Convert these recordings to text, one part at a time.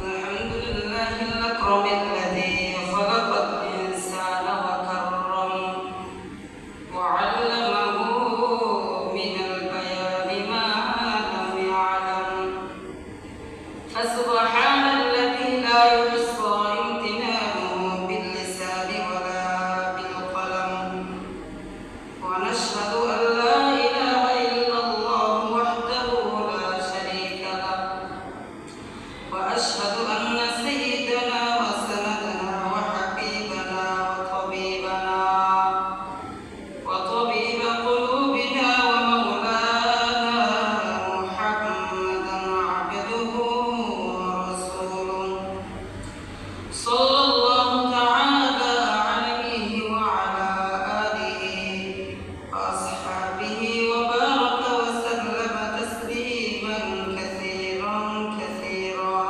الحمد لله الأكرم الذي خلق الإنسان وكرم وعلمه من البيان ما لم يعلم فسبحان الذي لا يحصى امتنانه باللسان ولا بالقلم ونشهد أن لا إله إلا الله وحده لا شريك له وأشهد أن سيدنا وسندنا وحبيبنا وطبيب قلوبنا ومولانا محمدا عبده ورسوله صلى الله تعالى عليه وعلى آله وأصحابه وبارك وسلم تسليما كثيرا كثيرا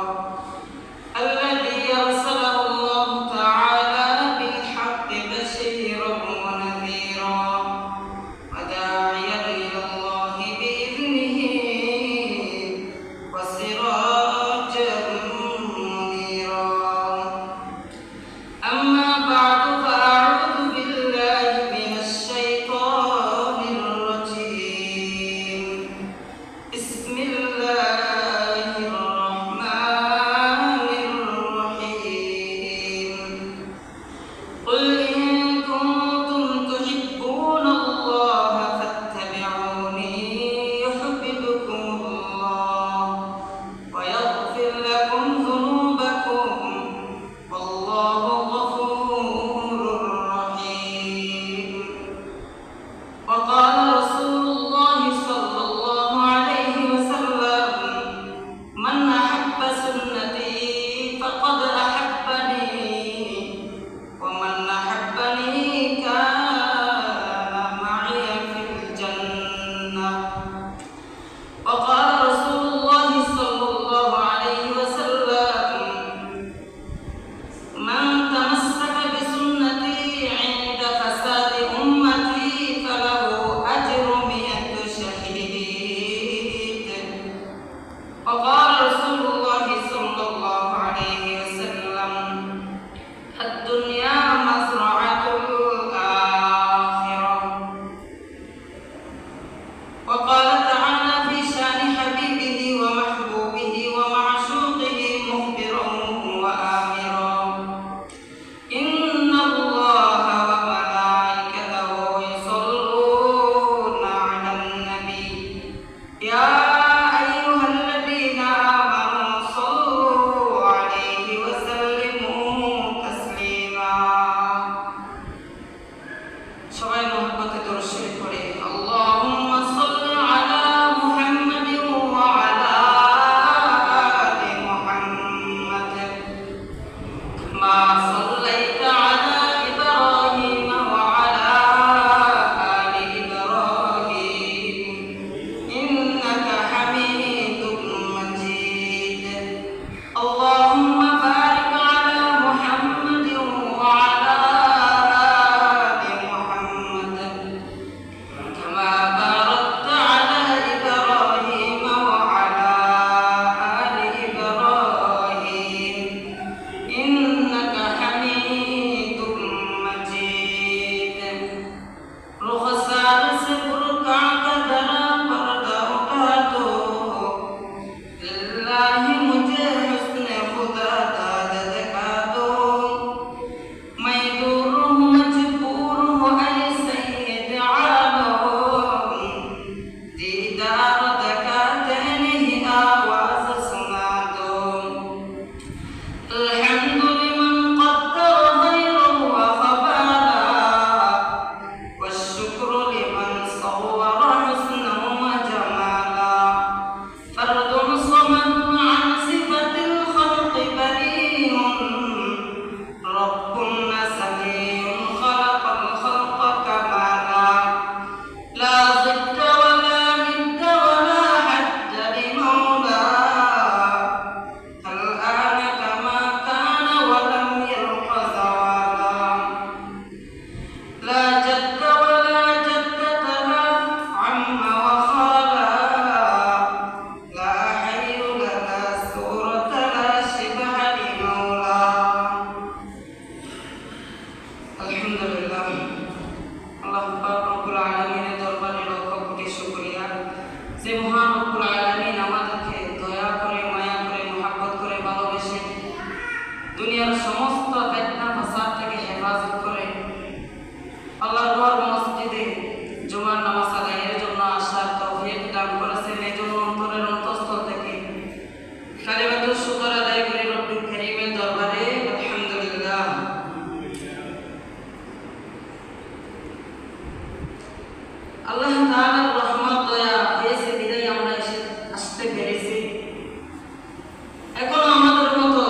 এখনো আমাদের মতো,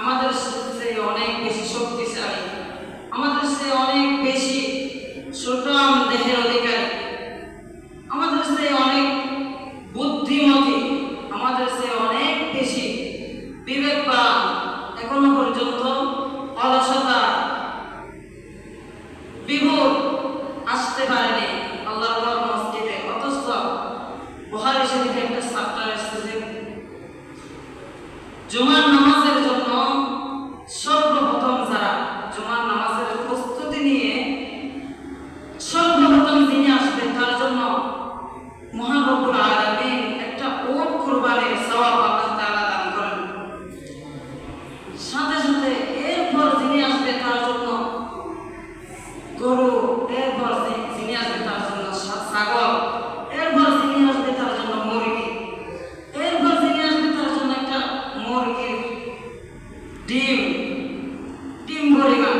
আমাদের চেয়ে অনেক বেশি শক্তিশালী, আমাদের চেয়ে অনেক বেশি সুঠাম দেহের অধিকারী, আমাদের চেয়ে অনেক বুদ্ধিমতী, আমাদের চেয়ে অনেক বেশি বিবেকবান এখনো পর্যন্ত অলসতা বিভোর আসতে পারেনি আল্লাহর মসজিদে। অথচ বুখারী শরীফে একটা চ্যাপ্টার এসেছে জুমার নামাজের জন্য সর্বপ্রথম যারা জুমার নামাজের প্রস্তুতি নিয়ে সর্বপ্রথম যিনি আসবেন তার জন্য মহান রব্বুল আলামিন একটা উট কুরবানির সওয়াব আল্লাহ তাআলা দান করেন। সাথে সাথে এরপর যিনি আসবেন তার জন্য গরু, এরপর যিনি আসবেন তার জন্য ছাগল, এরপর যিনি আসবেন তার জন্য মুরগি, এরপর যিনি আসবেন তার জন্য একটা মুরগির ডিম পরিমাণ।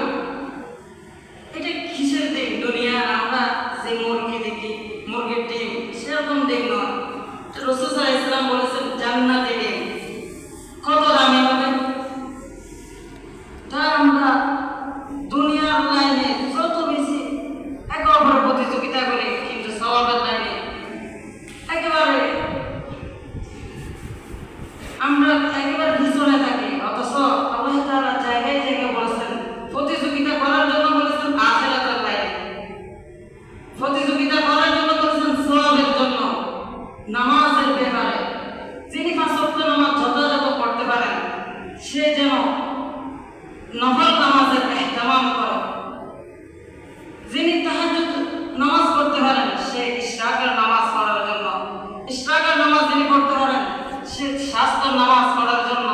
এটা কিসের ডিম? দুনিয়ার আমরা যে মুরগি দেখি, মুরগির ডিম সেরকম ডিম নয়। রাসূল সাল্লাল্লাহু আলাইহি ওয়াসাল্লাম বলেছেন জান্নাতি ডিম। কত দামি হবে? তা আমরা দুনিয়ার লাইনে যত বেশি একে অপরের প্রতিযোগিতা করি, কিন্তু সওয়াবের লাইনে একেবারে আমরা একেবারে পিছনে থাকি। অথচ আল্লাহ তাআলা জায়গায় জায়গায় বলেছেন প্রতিযোগিতা করার জন্য, বলেছেন আখিরাতের লাইনে প্রতিযোগিতা করার জন্য, বলেছেন সওয়াবের জন্য। নামাজের ব্যাপারে যিনি ৫ ওয়াক্ত নামাজ যথাযথ পড়তে পারেন সে যেন নফল নামাজের ইহতিমাম করে। যিনি তাহাজ্জুদ নামাজ পড়তে পারেন সে ইশরাকের নামাজ পড়ার জন্য, ইশরাকের নামাজ যিনি পড়তে পারেন সে শাস্ত্রের নামাজ পড়ার জন্য,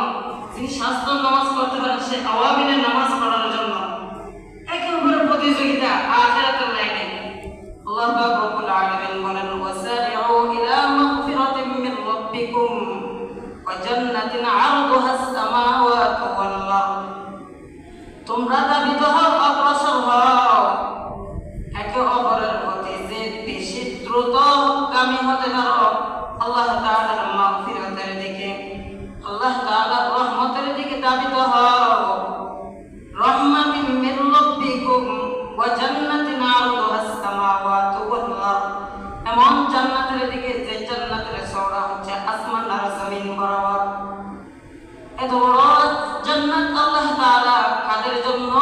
যিনি শাস্ত্রের নামাজ পড়তে পারেন সে আওয়াবিনের নামাজ পড়ার জন্য। একে অপরের প্রতিযোগিতা আখিরাতের লাইনে। আল্লাহ পাক রব্বুল আলামিন বলেন ওয়াসারিউ ইলা মাগফিরাতিন মির রাব্বিকুম ওয়া জান্নাতিন আরদুহাস সামাওয়াতু ওয়াল আরদ। তোমরা দাবিত হও, অগ্রসর হও একে অপরের প্রতি যে বেশি দ্রুতগামী হতে পারো আল্লাহ তাআলার মাগফিরাতের দিকে, আল্লাহ তাআলার রহমতের দিকে দাবিত হও। রহমাতিন মির রাব্বিকুম ওয়া জান্নাতিন আরদুহাস সামাওয়াতু ওয়াল আরদ। এমন জান্নাতের দিকে যে জান্নাতের চওড়া হচ্ছে আসমান আর জমিন বরাবর। এত বড় জান্নাত আল্লাহ তাআলা কাদের জন্য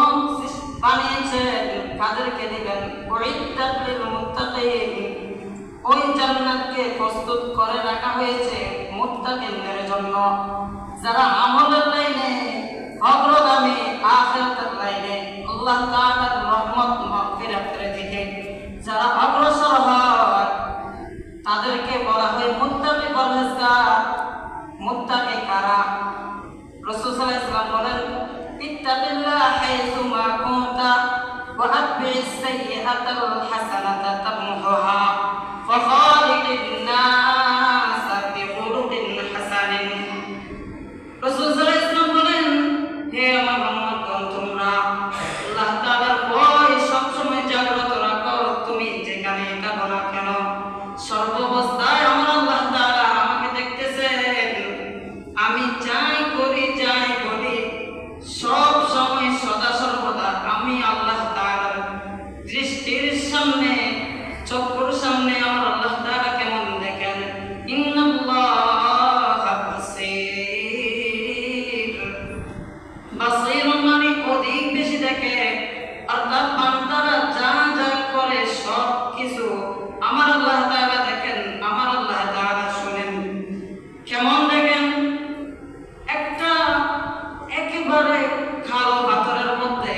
বানিয়েছেন, কাদেরকে দিবেন? উইদ্দাত লিল মুত্তাকিন। ওই জান্নাতকে প্রস্তুত করে রাখা হয়েছে মুত্তাকিনদের জন্য, যারা আমলের লাইনে অগ্রগামী, আখিরাতের লাইনে আল্লাহ তাআলার রহমত মাগফিরাতের দিকে যারা অগ্রসর হয় তাদেরকে বলা হয় মুত্তাকি, পরহেজগার। মুত্তাকি কারা? রাসূল সাল্লাল্লাহু আলাইহি ওয়াসাল্লাম বলেন ইত্তাকিল্লাহ হাইসু মা কুনতা ওয়া আতবি'is সাইয়্যাতাল হাসানাতা তামহুহা ওয়া খালিকিন নাস বিখুলুকিন হাসানিন। রাসূল সাল্লাল্লাহু আলাইহি ওয়াসাল্লাম বলেন হে আমার উম্মতগণ, তোমরা আল্লাহ তাআলার ভয় সবসময় জাগ্রত রাখো। তুমি যেখানে থাকো না কেন সর্বাবস্থায় আমার আল্লাহ তাআলা আমাকে দেখতেছেন। আমি যাই করি যাই বলি সব সময় সদা সর্বদা আমি আল্লাহ তাআলার দৃষ্টির সামনে, চক্ষুর সামনে আমার আল্লাহ তাআলা কেমন দেখেন। ইন্নাল্লাহা বাসীর। বাসীর মানে অধিক বেশি দেখে, অর্থাৎ বান্দারা যা যা করে সব কিছু আমার আল্লাহ তাআলা দেখেন, আমার আল্লাহ তাআলা শুনেন। কেমন দেখেন? একটা একেবারে কালো পাথরের মধ্যে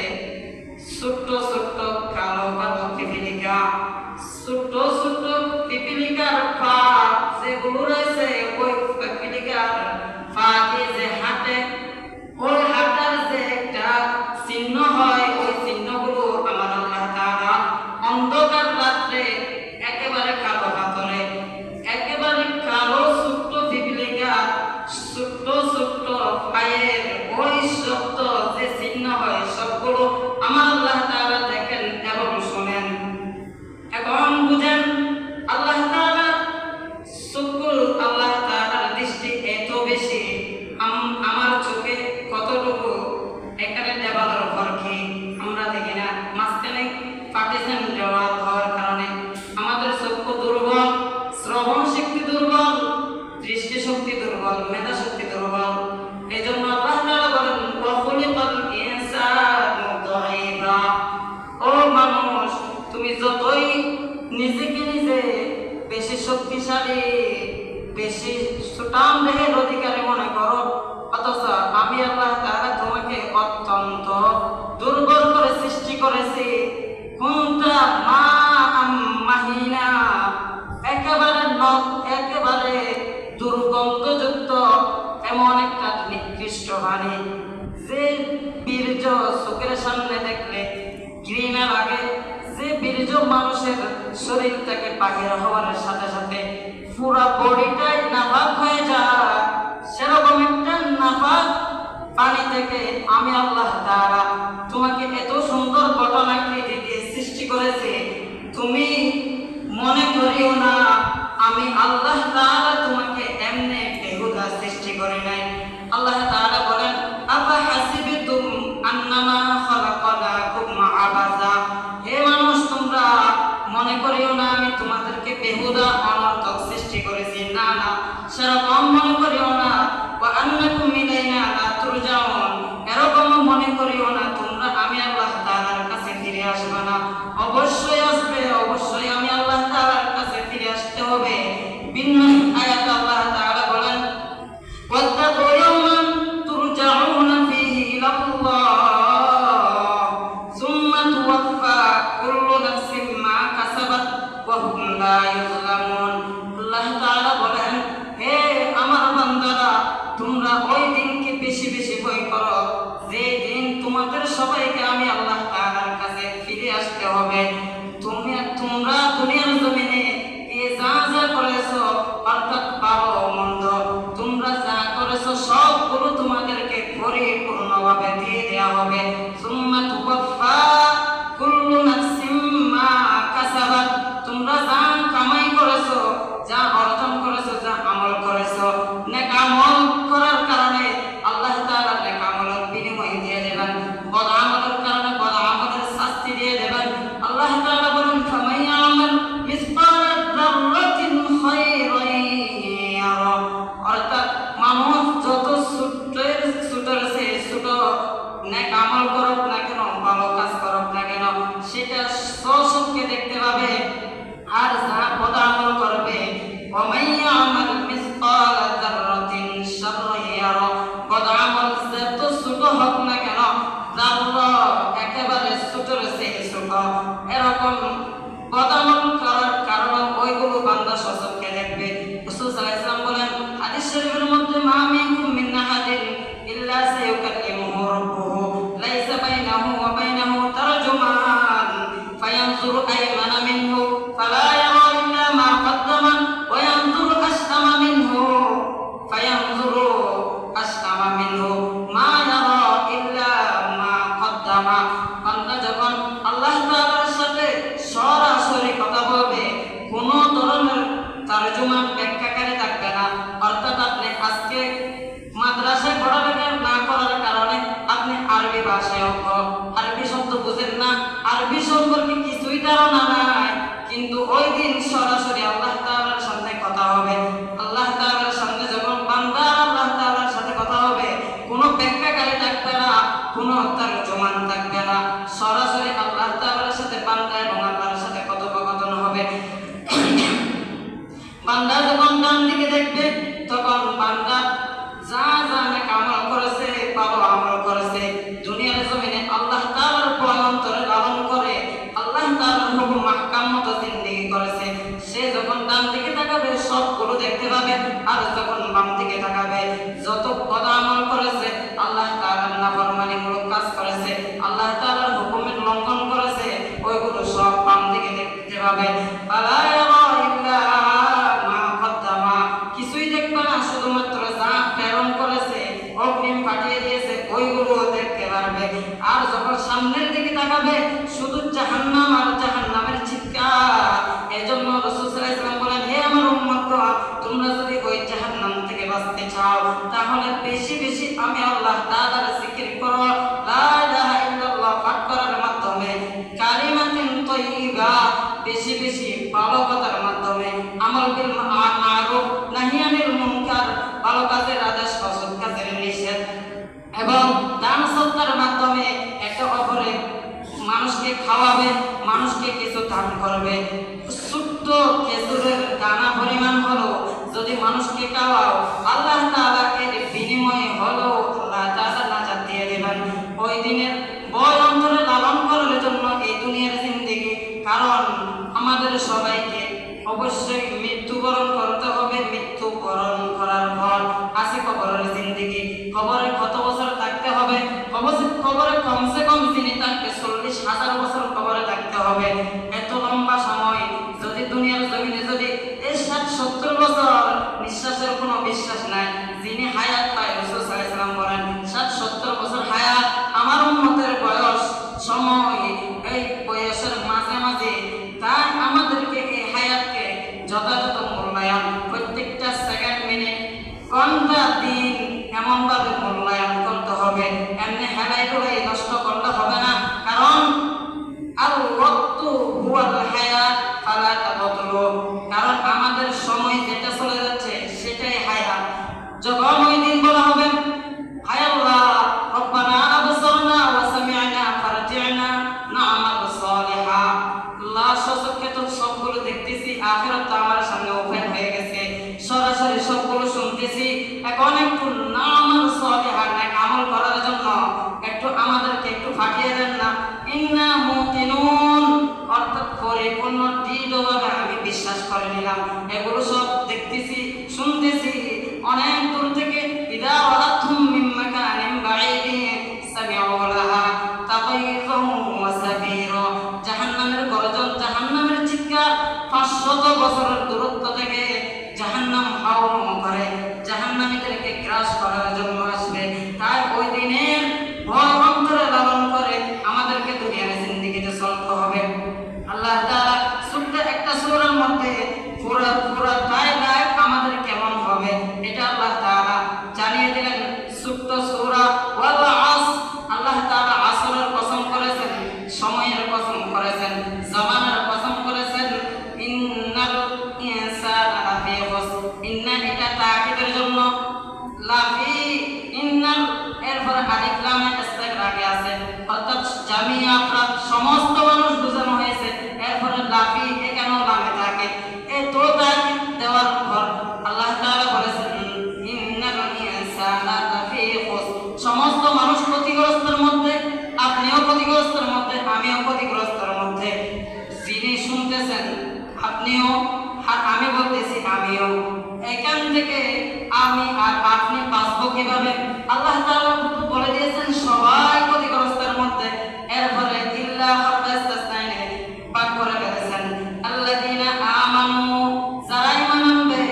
ছোট্ট ছোট্ট কালো কালো পিপিলিকা, ছোট্ট ছোট্ট পিপিলিকার পা যেগুলো রয়েছে, ওই পিপিলিকার পা দিয়ে যে হাঁটে, ওই হাঁটার যে একটা চিহ্ন হয়, ওই চিহ্নগুলো আমার আল্লাহ তাআলা অন্ধকার রাত্রে একেবারে কালো পাথরে, একেবারে কালো ছোট্ট পিপিলিকা, ছোট্ট ছোট্ট পায়ের ওই শব্দ যে চিহ্ন হয় সবগুলো আমার আল্লাহ তাআলা দেখেন এবং শোনেন। এখন বুঝেন আল্লাহ তাআলা চক্ষু, আল্লাহ তাআলার দৃষ্টি এত বেশি ইসলাম দেহের অধিকারী মনে করো, অথচ আমি আল্লাহ তাআলা তোমাকে অত্যন্ত দুর্বল করে সৃষ্টি করেছি। কুনতা মা মাহিনা, একেবারে দুর্গন্ধযুক্ত এমন একটা নিকৃষ্ট বাণী, যে বীর্য চোখের সামনে দেখলে ঘৃণা লাগে, যে বীর্য মানুষের শরীর থেকে বাহির হওয়ার সাথে সাথে পুরা বডিটাই নাপাক হয়ে যায়, সেরকম একটা নাপাক পানি থেকে আমি আল্লাহ তাআলা তোমাকে এত সুন্দর ঘটনাকৃতি দিয়ে সৃষ্টি করেছি। তুমি মনে করিও না আমি আল্লাহ তাআলা তোমাকে এমনি বেহুদা সৃষ্টি করে নাই। আল্লাহ তাআলা বলেন, আফা হাসিবতুম আন্নামা খালাকনাকুম আবাসা, হে মানুষ তোমরা মনে করিও না আমি তোমাদেরকে বেহুদা অনর্থক সৃষ্টি করেছি। না না, সেরকম মনে করিও না। ওয়া আন্নাকুম ইলাইনা লা তুরজাউন, এরকম মনে করিও না তোমরা আমি আল্লাহ তাআলার কাছে ফিরে আসবে না। অবশ্যই আসবে, অবশ্যই আমি আল্লাহ তাআলার কাছে ফিরে আসতে হবে। ভিন্ন আয়াতে আল্লাহ তাআলা বলেন, ওয়াত্তাকু ইয়াওমান তুরজাউনা ফীহি ইলাল্লাহ সুম্মা তুওয়াফা কুল্লু নাফসিন মা কাসাবাত ওয়া হুম লা ইউযলামুন। আল্লাহ তাআলা বলেন, হে আমার বান্দারা, তোমরা ওই দিনকে বেশি বেশি ভয় করো যে দিন তোমাদের সবাইকে আমি আল্লাহ তাআলার কাছে ফিরে আসতে হবে। তোমরা দুনিয়ার জমিনে যা যা করেছো, অর্থাৎ ভালো মন্দ, তোমরা যা করেছো সবগুলো তোমাদেরকে পরিপূর্ণভাবে দিয়ে দেওয়া হবে। সুম্মা তুওয়াফা কুল্লু নাফসিন মা কাসাবাত, তোমরা যা কামাই করেছো, যা অর্জন করেছো, যা আমল করেছো, নেক আমল করার কারণে আল্লাহ তাআলা নেক আমলের বিনিময় দিয়ে দেবেন, বদ আমলের কারণে বদ আমলের শাস্তি দিয়ে দেবেন। আল্লাহ তাআলা বলেন, ফামান ইয়ামাল মিসকালা যাররাতিন খায়রান ইয়ারা, অর্থাৎ মানুষ যত ছোটের চেয়ে ছোট নেক আমল করুক না কেন, ভালো কাজ করুক না কেন, সেটা স্বচক্ষে দেখতে পাবে। আর যা বদ আমল করবে, ওয়ামান ইয়ামাল মিসকালা যাররাতিন শাররান ইয়ারা, বদ আমল যত ছোট হোক না কেন, যাররা একেবারে ছোটের চেয়ে ছোট, এরকম বদ আমল করার কারণে ওইগুলো বান্দা স্বচক্ষে দেখবে। রাসূল সাল্লাল্লাহু আলাইহি ওয়াসাল্লাম বলেন, হাদিস শরীফের মধ্যে, মা মিনকুম মিন আহাদিন ইল্লা সায়ুকাল্লিমুহু রাব্বুহু লাইসা বাইনাহু ওয়া বাইনাহু তারজুমান ফায়ানজুরু আইমানা মিনহু ফালা ইয়ারা ইল্লা মা কদ্দামা ওয়া ইয়ানজুরু আশআমা মিনহু ফায়ানজুরু আশআমা মিনহু মা ইয়ারা ইল্লা মা কদ্দামা। বান্দা যখন আল্লাহ তাআলার সাথে সরাসরি কথা বলবে, কোন ধরনের তরজমা ব্যাখ্যাকারী থাকবে না। অর্থাৎ আপনি আজকে মাদ্রাসায় পড়ালেখা না করার কারণে আপনি আরবি ভাষায় আরবি শব্দ বুঝেন না, আরবি সম্পর্কে কিছুই ধারণা নাই, কিন্তু ওই দিন সরাসরি আল্লাহ তাআলার সামনে কথা হবে। আল্লাহ তাআলার সামনে যখন বান্দা আল্লাহ তাআলার সাথে কথা হবে, কোনো ব্যাখ্যাকারী থাকবে না, কোনো তরজমান থাকবে না, সরাসরি আল্লাহ তাআলার সাথে বান্দা এবং আল্লাহর সাথে কথোপকথন হবে। বান্দা যখন ডান দিকে দেখবে, তখন বান্দা যা যা নেক আমল করেছে, ভালো আমল করেছে, দুনিয়ার জমিনে আল্লাহ তাআলার ভয় অন্তরে লালন করে আল্লাহ তাআলার হুকুম মাহকাম মতো জিন্দেগি করেছে, সে যখন ডান দিকে তাকাবে সবগুলো দেখতে পাবে। আর যখন বাম দিকে তাকাবে, যত বদ আমল করেছে, আল্লাহ তাআলার নাফরমানিমূলক কাজ করেছে, আল্লাহ তাআলার হুকুমের লঙ্ঘন করেছে, ওইগুলো সব বাম দিকে দেখতে পাবে। ফালা ইয়ারা ইল্লা মা কদ্দামা, কিছুই দেখবে না, শুধুমাত্র যা প্রেরণ করেছে, অগ্রিম পাঠিয়ে দিয়েছে, ওইগুলো দেখতে পারবে। আর যখন সামনের দিকে তাকাবে, শুধু জাহান্নাম আর জাহান্নামের চিৎকার। এজন্য রাসূল সাল্লাল্লাহু আলাইহি ওয়াসাল্লাম বলেন, হে আমার উম্মতরা, তোমরা যদি ওই জাহান্নাম থেকে বাঁচতে চাও, তাহলে বেশি বেশি আমি আল্লাহ তাআলার জিকির করো, লা ইলাহা ইল্লাল্লাহ পাঠ করার মাধ্যমে, কালিমাতুন তাইয়্যিবা বেশি বেশি ভালো কথার মাধ্যমে, আমল বিল মারুফ নাহি আনিল মুনকার, ভালো কাজের আদেশ, অসৎ কাজের নিষেধ, এবং দান সদকার মাধ্যমে একে অপরের মানুষকে খাওয়াবে, মানুষকে কিছু দান করবে। ছোট্ট খেজুরের দানা পরিমাণ হলো যদি মানুষকে খাওয়াও, আল্লাহ তাআলা এর বিনিময়ে হলো আল্লাহ তাআলা নাজাত দিয়ে দেবেন। ওই দিনের ভয় অন্তরে লালন করার জন্য এই দুনিয়ার জিন্দেগি, কারণ আমাদের সবাইকে অবশ্যই মৃত্যুবরণ করতে হবে। মৃত্যুবরণ করার পর আছে কবরের জিন্দেগি। কবরে কত বছর থাকতে হবে? কবরে কমসে কম যিনি থাকবে 40,000 বছর কবরে থাকতে হবে। এত লম্বা সময় যদি দুনিয়ার জমিনে যদি 60-70 বছর নিঃশ্বাসের কোনো বিশ্বাস নাই, যিনি হায়াত পায়, রাসূল সাল্লাল্লাহু আলাইহি ওয়াসাল্লাম বলেন 60-70 বছর হায়াত আমার উম্মতের বয়স সময়, এই বয়সের মাঝে তাই আমাদেরকে এই হায়াতকে যথাযথ মূল্যায়ন, প্রত্যেকটা সেকেন্ড, মিনিট, ঘন্টা, দিন এমনভাবে মূল্যায়ন করতে হবে। এমনি হেলাই দুলাই নষ্ট করতে হবে না, কারণ আল ওয়াক্তু হুয়াল হায়াত ফালা তাবতুলু, কারণ আমাদের সময় যেটা চলে যাচ্ছে সেটাই হায়াত। যখন ওই দিন বলা হবে হায় আল্লাহ রব্বানা আবসারনা ওয়া সামি'না ফারজি'না না'মাল সালিহা, আল্লাহ সচক্ষে তো সবগুলো দেখতেছি, আখিরাত তো আমার সামনে ওপেন হয়ে গেছে, সরাসরি সবগুলো শুনতেছি, এখন একটু না'মাল সালিহা আমল করার জন্য একটু আমাদেরকে একটু ফাটিয়ে দেন না। ইন্না মুকিনুন, অর্থাৎ পরিপূর্ণ দৃঢ়ভাবে আমি বিশ্বাস করে নিলাম। এগুলো সব দেখতেছি, শুনতেছি অনেক দূর থেকে। ইদা ওয়ালাতুম মিন মাকানিন বাঈদিন সামিউ লাহা তাগাইয়ুযান ওয়া সাফীরা, জাহান্নামের গর্জন, জাহান্নামের চিৎকার 500 বছরের দূরত্ব থেকে জাহান্নাম হাওয়া করে জাহান্নামীদেরকে গ্রাস করার জন্য আসবে। তাই ওই দিনের ভয় অন্তরে লালন করে আমাদেরকে দুনিয়ার জিন্দেগিতে চলতে হবে। আল্লাহ তাআলা ছোট্ট একটা সূরার মধ্যে পুরো টাইগার আমাদের কেমন হবে এটা আল্লাহ তাআলা জানিয়ে দিলেন। ছোট্ট সূরা ওয়াল আসর, আল্লাহ তাআলা আসরের কসম করেছেন, সময়ের কসম করেছেন, জামানার কসম করেছেন। ইন্নাল ইনসানা লাফি খুসর, ইন্না এটা তাকিদের জন্য, লাফি ইন্নাল এরপর আলিফ লাম ইস্তিগরাকে আছে, অর্থাৎ জামিয়া আফরাদ সমস্ত মানুষ বোঝানো হয়েছে। এরপরে লাফি এখানেও লামে থাকে, এই তো তাকিদ দেওয়ার পর আল্লাহ তাআলা বলেছেন ইন্নাল ইনসানা লাফি খুসর, সমস্ত মানুষ ক্ষতিগ্রস্তের মধ্যে, আপনিও ক্ষতিগ্রস্তের মধ্যে, আমিও ক্ষতিগ্রস্তের মধ্যে। যিনি শুনতেছেন আপনিও, আর আমি বলতেছি আমিও। এখান থেকে আমি আর আপনি বাঁচবো কিভাবে? আল্লাহ তাআলা বলে দিয়েছেন সবাই ক্ষতিগ্রস্তের মধ্যে। এরপরে ইল্লা হাফাজতাসনাইনে পাক করে ফেলেছেন আল্লাযীনা আমানু, যারা ঈমান আনবে,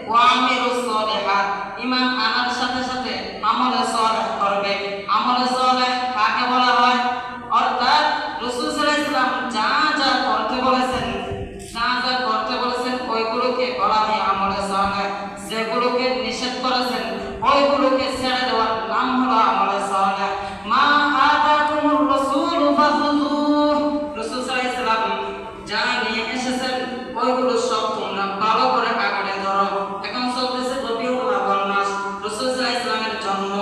ওয়া আমিলুস সালিহাত, ঈমান আনার সাথে সাথে আমলে সালেহ করবে। আমলে সালেহ কাকে বলা হয়? অর্থাৎ রাসূল সাল্লাল্লাহু আলাইহি ওয়াসাল্লাম যা যা করতে বলেছেন, ওইগুলোকে বলা হয় আমলে সালেহ। যেগুলোকে নিষেধ করেছেন ওইগুলোকে ছেড়ে দেওয়ার নাম হলো আমলে সালেহ। মা আতাকুমুর রাসূলু ফাখুযুহ, রাসূল সাল্লাল্লাহু আলাইহি ওয়াসাল্লাম যা নিয়ে এসেছেন ওইগুলো সব তোমরা ভালো করে আঁকড়ে ধরো। এখন চলতেছে রবিউল আউয়াল মাস, রাসূল সাল্লাল্লাহু আলাইহি ওয়াসাল্লামের জন্ম।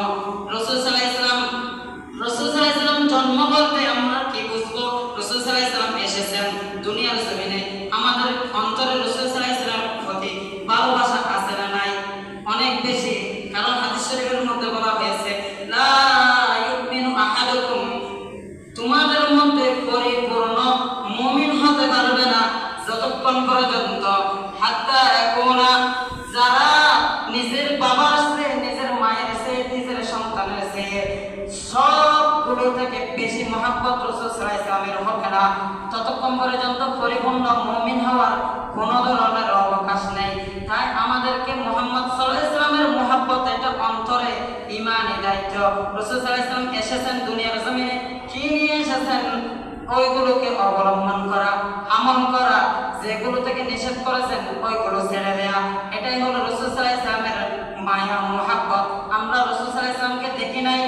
রাসূল সাল্লাল্লাহু আলাইহি ওয়াসাল্লাম জন্ম বলতে আমরা কি বুঝবো? রাসূল সাল্লাল্লাহু আলাইহি ওয়াসাল্লাম এসেছেন দুনিয়ার জমিনে, আমাদের অন্তরে রাসূল সাল্লাল্লাহু আলাইহি ওয়াসাল্লামের প্রতি ভালোবাসা আছে না নাই? অনেক বেশি, কারণ হাদিস শরীফের মধ্যে বলা হয়েছে লা ইউমিনু আহাদুকুম, তোমাদের মধ্যে পরিপূর্ণ মুমিন হতে পারবে না যতক্ষণ পর্যন্ত হাত্তা ইয়াকুনা, যারা নিজের বাবার চেয়ে, নিজের মায়ের চেয়ে, নিজের সন্তানের চেয়ে সবগুলো থেকে বেশি মহব্বত রাসূল সাল্লাল্লাহু আলাইহি ওয়াসাল্লামের হবে না, ততক্ষণ পর্যন্ত পরিপূর্ণ মুমিন হওয়ার কোনো ধরনের অবকাশ নেই। তাই আমাদেরকে মুহাম্মদ সাল্লাল্লাহু আলাইহি ওয়াসাল্লামের মহব্বত এটা অন্তরে ঈমানি দায়িত্ব। রাসূল সাল্লাল্লাহু আলাইহি ওয়াসাল্লাম এসেছেন দুনিয়ার জমিনে, কি নিয়ে এসেছেন? ওইগুলোকে অবলম্বন করা, আমল করা, যেগুলো থেকে নিষেধ করেছেন ওইগুলো ছেড়ে দেয়া। এটাই হলো রাসূল সাল্লাল্লাহু আলাইহি ওয়াসাল্লামের মায়া, মুহাব্বত। আমরা রাসূল সাল্লাল্লাহু আলাইহি ওয়াসাল্লামকে দেখি নাই,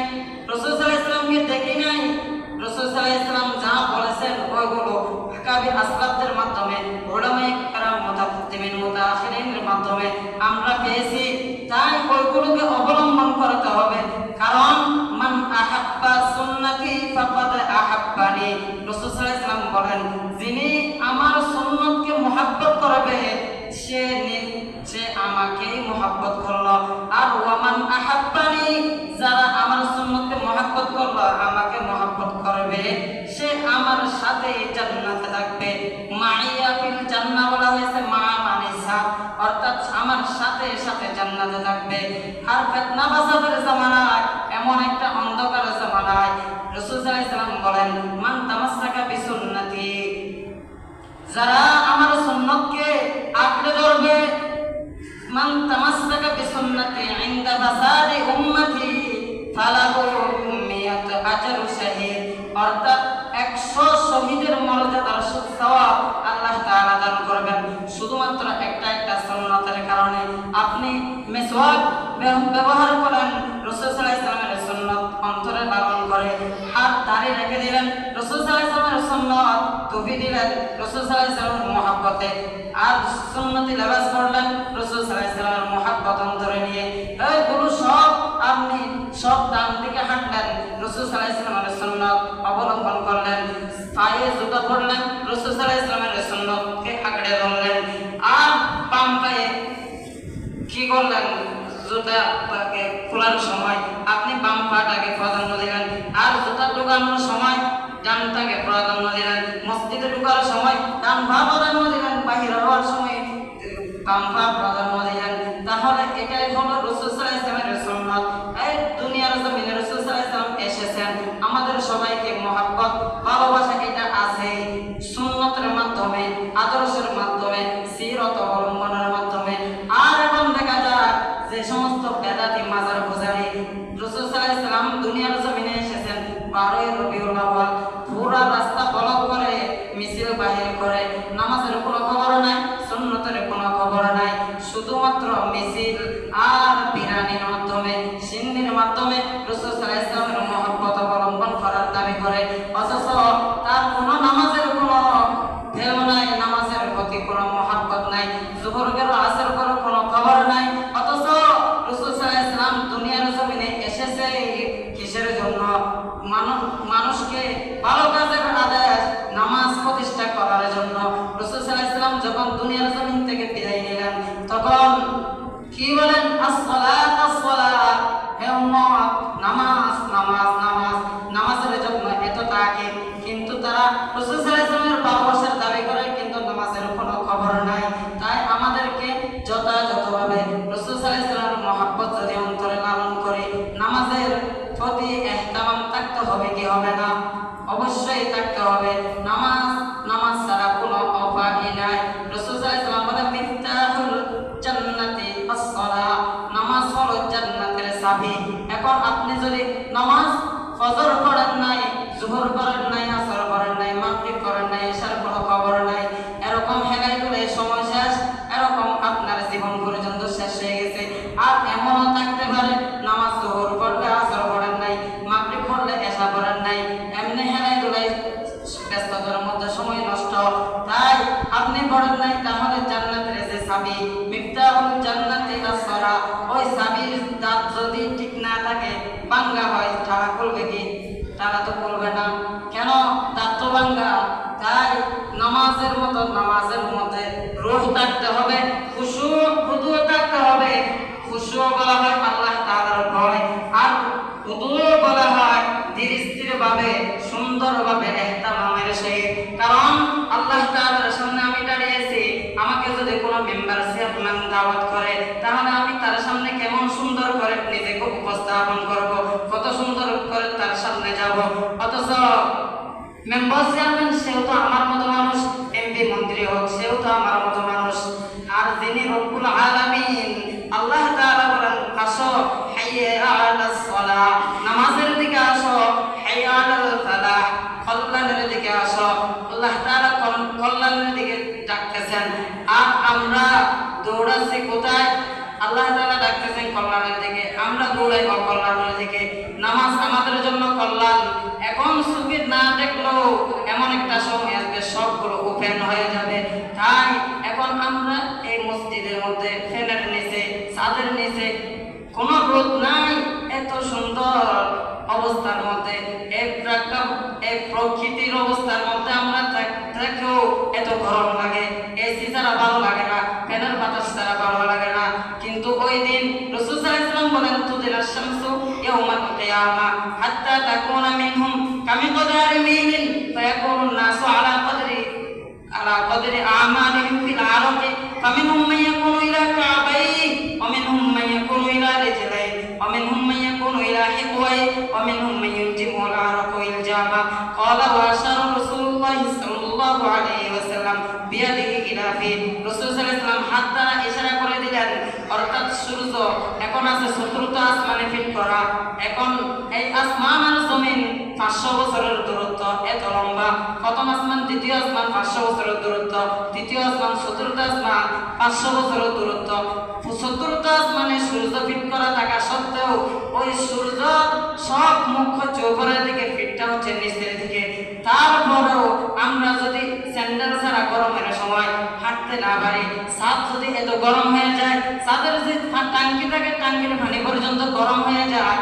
রাসূল সাল্লাল্লাহু আলাইহি ওয়াসাল্লামকে দেখি নাই। রাসূল সাল্লাল্লাহু আলাইহি ওয়াসাল্লাম যা বলেছেন ওইগুলো আকাবির আসলাফদের মাধ্যমে, উলামায়ে কেরাম, মুতাকাদ্দিমিন, মুতাআখিরিনের মাধ্যমে আমরা পেয়েছি। তাই ওইগুলোকে অবলম্বন করতে হবে, কারণ মান আহাব্বা সুন্নতি ফাকাদ আহাব্বানি, রাসূল সাল্লাল্লাহু আলাইহি ওয়াসাল্লাম বলেন যিনি আমার সুন্নতকে মুহাব্বত করবে সে আমাকেই আর ফিতনা ফাসাদের জামানায়, এমন একটা অন্ধকারের জামানায় রাসূল সাল্লাল্লাহু আলাইহি ওয়াসাল্লাম বলেন, মান তামাসসাকা বিসুন্নতি, যারা আমার সুন্নতকে আঁকড়ে ধরবে, মান তামাসসাকা বিসুন্নতি ইনদা ফাসাদি উম্মতি ফালাহু মিয়াত আজরু শাহীদ, অর্থাৎ 100 শহীদের মর্যাদার সওয়াব আল্লাহ তাআলা দান করবেন শুধুমাত্র একটা সুন্নতের কারণে। আপনি মিসওয়াক ব্যবহার করেন, রাসূল সাল্লাল্লাহু আলাইহি ওয়াসাল্লামের সুন্নাত অন্তরে লালন করে, হাত দাড়ি রেখে দিলেন, রাসূল সাল্লাল্লাহু আলাইহি ওয়াসাল্লামের সুন্নাত টুপি দিলেন রাসূল সাল্লাল্লাহু আলাইহি ওয়াসাল্লামের মহব্বতে, আর সুন্নতি লেবাস পরলেন রাসূল সাল্লাল্লাহু আলাইহি ওয়াসাল্লামের মহব্বত অন্তরে নিয়ে। এইগুলো সব আপনি সব ডান দিকে হাঁটলেন, রাসূল সাল্লাল্লাহু আলাইহি ওয়াসাল্লামের সুন্নাত অবলম্বন করলেন, পায়ে জুতা পরলেন, রাসূল সাল্লাল্লাহু আলাইহি ওয়াসাল্লামের সুন্নতকে আঁকড়ে ধরলেন, আর বাম পায়ে কি করলেন, জুতাটাকে খোলার সময় আপনি বাম পাটাকে প্রাধান্য দিলেন, আর জুতা ঢোকানোর সময় ডানটাকে প্রাধান্য দিলেন, মসজিদে ঢোকার সময় ডান পা প্রাধান্য দিলেন, বাহির হওয়ার সময় বাম পা প্রাধান্য দিলেন। তাহলে এটাই হলো রাসূল সাল্লাল্লাহু আলাইহি ওয়াসাল্লামের সুন্নাত। এই দুনিয়ার জমিনে রাসূল সাল্লাল্লাহু আলাইহি ওয়াসাল্লাম এসেছেন, আমাদের সবাইকে মহব্বত ভালোবাসা এটা আছে সুন্নতের মাধ্যমে, আদর্শের মাধ্যমে, সিরত অবলম্বনের মাধ্যমে। আর এখন দেখা যায় যে সমস্ত বেদাতি মাজার পূজারী, রাসূল সাল্লাল্লাহু আলাইহি ওয়াসাল্লাম দুনিয়ার জমিনে এসেছেন 12 রবিউল আউয়াল, পুরা রাস্তা ব্লক করে মিছিল বাহির করে, নামাজের কোনো খবর নাই, সুন্নতের কোনো খবর নাই, শুধুমাত্র মিছিল আর বিরানির মাধ্যমে, সিন্নির মাধ্যমে রাসূল সাল্লাল্লাহু আলাইহি ওয়াসাল্লামের মহব্বত অবলম্বন করার দাবি করে, অথচ তার কোনো নামাজের কোনো ভেউ নাই, নামাজের প্রতি কোনো মহব্বত নাই, জোহর গেল আসর করার কোনো খবর নাই। অথচ রাসূল সাল্লাল্লাহু আলাইহি ওয়াসাল্লাম দুনিয়ার জমিনে এসেছে কিসের জন্য? মানুষকে ভালো কাজের আদেশ, নামাজ প্রতিষ্ঠা করার জন্য। রাসূল সাল্লাল্লাহু আলাইহি ওয়াসাল্লাম যখন দুনিয়ার জমিন থেকে বিদায় নিলেন, তখন কি বলেন? আসসালাত আসসালাত, হে উম্মত, নামাজ নামাজ নামাজ, নামাজের জন্য এত তাকিদ, কিন্তু তারা রাসূল সাল্লাল্লাহু আলাইহি ওয়াসাল্লামের ভালোবাসার দাবি করে, কিন্তু নামাজের কোনো খবর নাই। তাই আমাদেরকে যথাযথভাবে রাসূল সাল্লাল্লাহু আলাইহি ওয়াসাল্লামের মহব্বত যদি অন্তরে লালন করি, নামাজের প্রতি ইহতিমাম থাকতে হবে কি হবে না? অবশ্যই থাকতে হবে। নামাজ ছাড়া কোনো উপায় নাই। রাসূল সাল্লাল্লাহু আলাইহি ওয়াসাল্লাম বলেন, মিফতাহুল জান্নাতি আস-সালাহ, নামাজ হলো জান্নাতের চাবি। এখন আপনি যদি নামাজ ফজর পড়েন নাই, যোহর পড়েন নাই, আসর পড়েন নাই, মাগরিব পড়েন নাই, এশার কোনো খবর নাই, এরকম হেলাই তুলে সময় শেষ, এরকম আপনার জীবন পর্যন্ত শেষ হয়ে গেছে। আর এমনও থাকতে পারে নামাজ যোহর পড়লে আসর পড়েন নাই, মাগরিব পড়লে এশা পড়েন নাই, এমনি হেলাই তুলে ব্যস্ততার মধ্যে সময় নষ্ট। তাই আপনি পড়েন নাই, তাহলে জান্নাতের যে চাবি, মিফতাহুল জান্নাতি আস-সালাহ, ওই চাবির দাঁত যদি ঠিক না থাকে, ভাঙা হয়, তালা খুলবে কি? তালা তো খুলবে না। কেন? দাঁত তো ভাঙা। তাই নামাজের মতো নামাজের মধ্যে রূহ থাকতে হবে, খুশু খুদু থাকতে হবে। খুশু বলা হয় আল্লাহ তাআলার ভয়, আর খুদু বলা হয় ধীর স্থির ভাবে, সুন্দর ভাবে ইহতিমামের সহিত। কারণ আল্লাহ তাআলার সামনে আমি দাঁড়িয়েছি, আমাকে যদি কোনো মেম্বার চেয়ারম্যান দাওয়াত করে, তাহলে আমি তার সামনে কেমন সুন্দর করে নিজেকে উপস্থাপন করব, কত সুন্দর করে তার সামনে যাব। অথচ মেম্বার চেয়ারম্যান, সেও তো আমার মতো মানুষ, এমপি মন্ত্রী হোক, সেও তো আমার মতো মানুষ। আর যিনি রব্বুল আলামিন আল্লাহ তাআলা বলেন, আসো হাইয়া আলাস সালাহ, নামাজের দিকে আসো, হাইয়া আলাল ফালাহ, কল্যাণের দিকে আসো। আল্লাহ তাআলা কল্যাণের দিকে ডাকতেছেন, আর আমরা দৌড়াচ্ছি কোথায়? আল্লাহ তাআলা ডাকতেছেন কল্যাণের দিকে, আমরা দৌড়াই অকল্যাণের দিকে। নামাজ আমাদের জন্য কল্যাণ। এখন সুফি না দেখলেও এমন একটা সময় আসবে সবগুলো ওপেন হয়ে যাবে। তাই এখন আমরা এই মসজিদের মধ্যে ফ্যানের নিচে, ছাদের নিচে, কোনো রোদ নাই, এত সুন্দর অবস্থার মধ্যে, এই প্রকৃতির অবস্থার মধ্যে আমরা থাকেও এত গরম লাগে, এসি ছাড়া ভালো লাগে না, ফ্যানের বাতাস ছাড়া ভালো লাগে না। কিন্তু ওই দিন রাসূল সাল্লাল্লাহু আলাইহি ওয়াসাল্লাম বলেন, তুদিলাশ শামসু ইয়াওমাল কিয়ামা হাত্তা তাকুনা মিনহুম কামিকদারি মিলিন ফায়াকুনু নাসু আলা কদরি আমালিহিম ফিল আরকি ফামিনহুম মান ইয়াকুনু ইলা কাবাইহি ওয়া মিনহুম মান ইয়াকুনু ইলা রিজলাইহি قوي ومنهم من يلجمه العرق إلجاما قال وأشار رسول الله صلى الله عليه وسلم بيده إلى فيه رسول صلى الله عليه وسلم হাত দ্বারা ইশারা করে দিলেন অর্থাৎ সূর্য এখন আছে 17টা আসমানে ফিট করা এখন এই আসমান আর জমিন 500 বছরের দূরত্ব এত লম্বা প্রথম আসমান দ্বিতীয় আসমান 500 বছরের দূরত্ব তৃতীয় আসমান 17টা আসমান 500 বছরের দূরত্ব 17টা আসমানে সূর্য ফিট করা থাকা সত্ত্বেও ওই সূর্য সব মুখ্য চৌকোরের দিকে ফিটটা হচ্ছে নিচের দিকে তারপরেও আমরা যদি স্যান্ডেল ছাড়া গরমের সময় হাঁটতে না পারি ছাদ যদি এত গরম হয়ে যায় ছাদের যে টাঙ্কি থাকে টাঙ্কির পানি পর্যন্ত গরম হয়ে যায়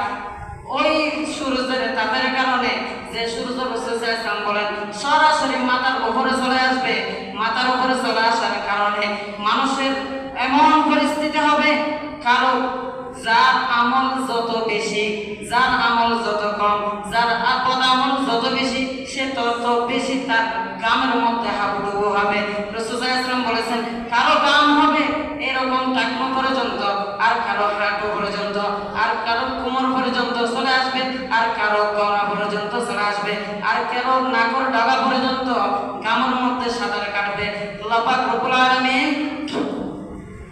ওই সূর্যের তাপের কারণে যে সূর্য রাসূল বলেন সরাসরি মাথার উপরে চলে আসবে মাথার উপরে চলে আসার কারণে মানুষের এমন পরিস্থিতি হবে কারো যার আমল যত বেশি যার আমল যত কম যার আপদ আমল যত বেশি সে তত বেশি তার কামের মধ্যে হাবুডুবু হবে রাসূল সাল্লাল্লাহু আলাইহি ওয়াসাল্লাম বলেছেন কারো কাম হবে এরকম টাকনো পর্যন্ত আর কারো হাঁটু পর্যন্ত আর কারো কোমর পর্যন্ত চলে আসবে আর কারো গলা পর্যন্ত চলে আসবে আর কারো নাকর ডালা পর্যন্ত কামের মধ্যে সাঁতার কাটবে আল্লাহ পাক রব্বুল আলামিন